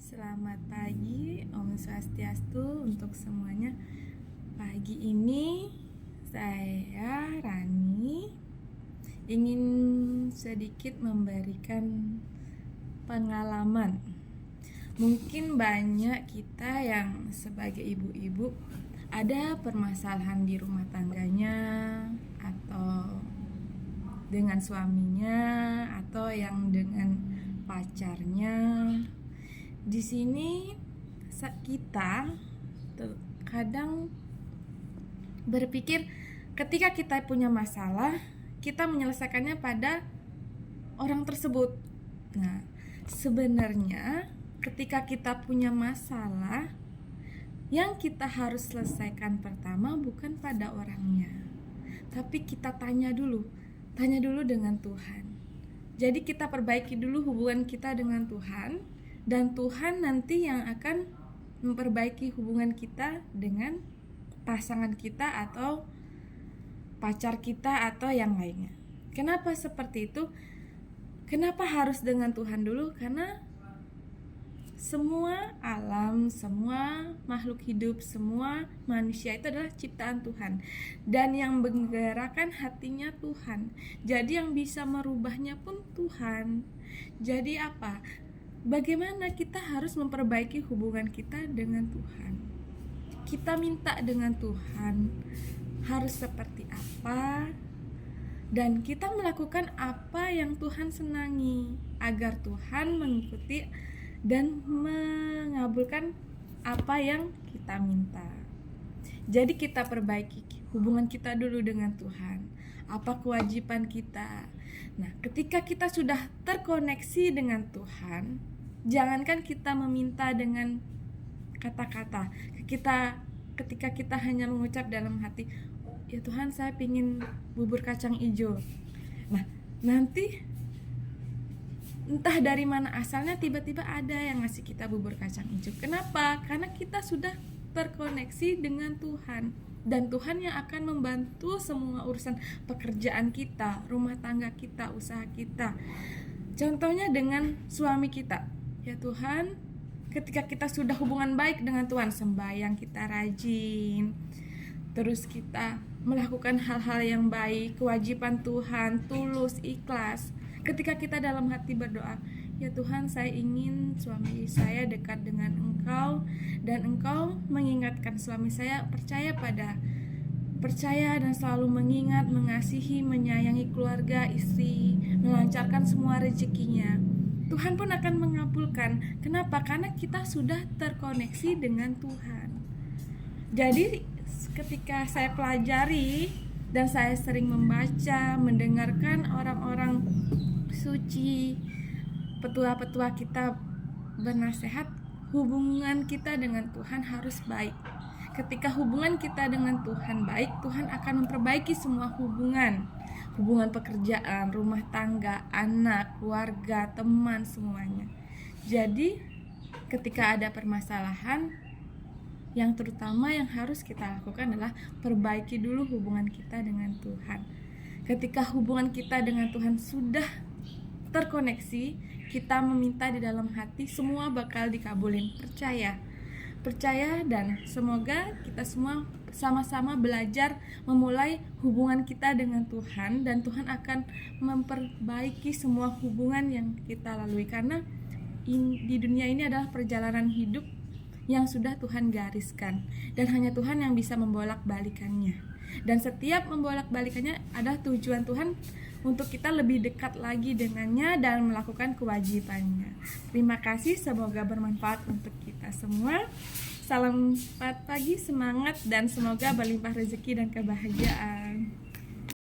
Selamat pagi, Om Swastiastu untuk semuanya. Pagi ini saya Rani ingin sedikit memberikan pengalaman. Mungkin banyak kita yang sebagai ibu-ibu ada permasalahan di rumah tangganya, atau dengan suaminya, atau yang dengan pacarnya. Di sini kita terkadang berpikir ketika kita punya masalah, kita menyelesaikannya pada orang tersebut. Nah, sebenarnya ketika kita punya masalah, yang kita harus selesaikan pertama bukan pada orangnya, tapi kita tanya dulu dengan Tuhan. Jadi kita perbaiki dulu hubungan kita dengan Tuhan, dan Tuhan nanti yang akan memperbaiki hubungan kita dengan pasangan kita atau pacar kita atau yang lainnya. Kenapa seperti itu? Kenapa harus dengan Tuhan dulu? Karena semua alam, semua makhluk hidup, semua manusia itu adalah ciptaan Tuhan, dan yang menggerakkan hatinya Tuhan. Jadi yang bisa merubahnya pun Tuhan. Jadi apa? Bagaimana kita harus memperbaiki hubungan kita dengan Tuhan? Kita minta dengan Tuhan harus seperti apa, dan kita melakukan apa yang Tuhan senangi agar Tuhan mengikuti dan mengabulkan apa yang kita minta. Jadi kita perbaiki hubungan kita dulu dengan Tuhan. Apa kewajiban kita? Nah, ketika kita sudah terkoneksi dengan Tuhan, jangankan kita meminta dengan kata-kata, ketika kita hanya mengucap dalam hati, ya Tuhan, saya pingin bubur kacang hijau. Nah, nanti entah dari mana asalnya tiba-tiba ada yang ngasih kita bubur kacang hijau. Kenapa? Karena kita sudah terkoneksi dengan Tuhan, dan Tuhan yang akan membantu semua urusan pekerjaan kita, rumah tangga kita, usaha kita. Contohnya dengan suami kita. Ya Tuhan, ketika kita sudah hubungan baik dengan Tuhan, sembahyang kita rajin, terus kita melakukan hal-hal yang baik, kewajiban Tuhan, tulus, ikhlas. Ketika kita dalam hati berdoa, ya Tuhan, saya ingin suami saya dekat dengan Engkau, dan Engkau mengingatkan suami saya percaya dan selalu mengingat, mengasihi, menyayangi keluarga, istri, melancarkan semua rezekinya. Tuhan pun akan mengabulkan. Kenapa? Karena kita sudah terkoneksi dengan Tuhan. Jadi ketika saya pelajari dan saya sering membaca, mendengarkan orang-orang suci, petua-petua kita bernasihat, hubungan kita dengan Tuhan harus baik. Ketika hubungan kita dengan Tuhan baik, Tuhan akan memperbaiki semua hubungan pekerjaan, rumah tangga, anak, keluarga, teman, semuanya. Jadi ketika ada permasalahan, yang terutama yang harus kita lakukan adalah perbaiki dulu hubungan kita dengan Tuhan. Ketika hubungan kita dengan Tuhan sudah terkoneksi, kita meminta di dalam hati, semua bakal dikabulin. Percaya, dan semoga kita semua sama-sama belajar memulai hubungan kita dengan Tuhan, dan Tuhan akan memperbaiki semua hubungan yang kita lalui, karena di dunia ini adalah perjalanan hidup yang sudah Tuhan gariskan, dan hanya Tuhan yang bisa membolak-balikannya. Dan setiap membolak-balikannya adalah tujuan Tuhan untuk kita lebih dekat lagi dengannya dan melakukan kewajibannya. Terima kasih, semoga bermanfaat untuk kita semua. Salam pagi, semangat, dan semoga berlimpah rezeki dan kebahagiaan.